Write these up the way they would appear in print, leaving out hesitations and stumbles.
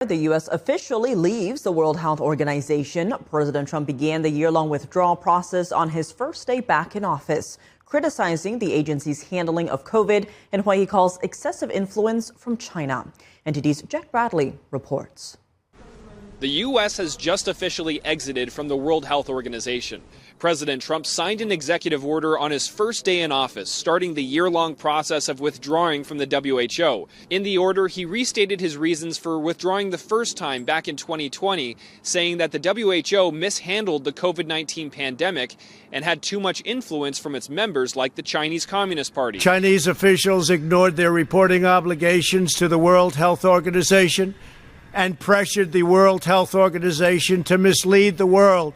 The U.S. officially leaves the World Health Organization. President Trump began the year-long withdrawal process on his first day back in office, criticizing the agency's handling of COVID and what he calls excessive influence from China. NTD's Jack Bradley reports. The U.S. has just officially exited from the World Health Organization. President Trump signed an executive order on his first day in office, starting the year-long process of withdrawing from the WHO. In the order, he restated his reasons for withdrawing the first time back in 2020, saying that the WHO mishandled the COVID-19 pandemic and had too much influence from its members like the Chinese Communist Party. Chinese officials ignored their reporting obligations to the World Health Organization and pressured the World Health Organization to mislead the world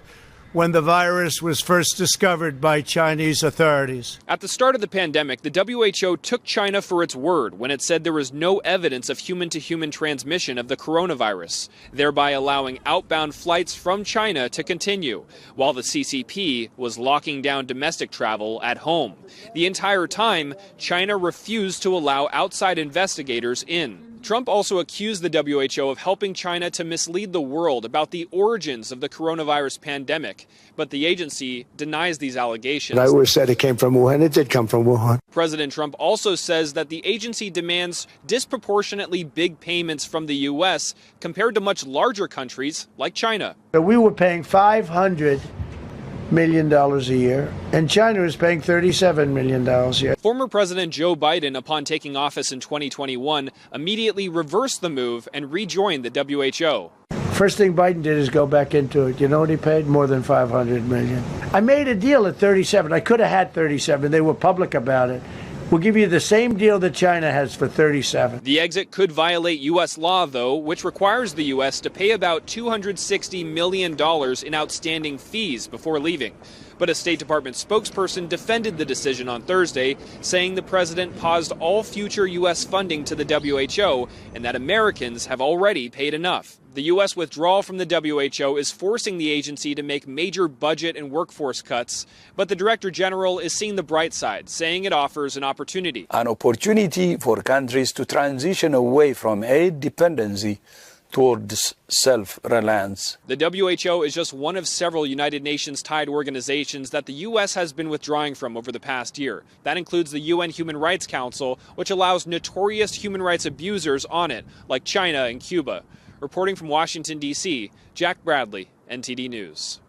when the virus was first discovered by Chinese authorities. At the start of the pandemic, the WHO took China for its word when it said there was no evidence of human-to-human transmission of the coronavirus, thereby allowing outbound flights from China to continue, while the CCP was locking down domestic travel at home. The entire time, China refused to allow outside investigators in. Trump also accused the WHO of helping China to mislead the world about the origins of the coronavirus pandemic, but the agency denies these allegations. I always said it came from Wuhan. It did come from Wuhan. President Trump also says that the agency demands disproportionately big payments from the U.S. compared to much larger countries like China. We were paying $500 million a year, and China is paying $37 million a year. Former President Joe Biden, upon taking office in 2021, immediately reversed the move and rejoined the WHO. First thing Biden did is go back into it. You know what he paid? More than $500 million. I made a deal at 37. I could have had 37. They were public about it. We'll give you the same deal that China has for 37. The exit could violate U.S. law, though, which requires the U.S. to pay about $260 million in outstanding fees before leaving. But a State Department spokesperson defended the decision on Thursday, saying the president paused all future U.S. funding to the WHO and that Americans have already paid enough. The U.S. withdrawal from the WHO is forcing the agency to make major budget and workforce cuts, but the Director General is seeing the bright side, saying it offers an opportunity. An opportunity for countries to transition away from aid dependency towards self-reliance. The WHO is just one of several United Nations-tied organizations that the U.S. has been withdrawing from over the past year. That includes the UN Human Rights Council, which allows notorious human rights abusers on it, like China and Cuba. Reporting from Washington, D.C., Jack Bradley, NTD News.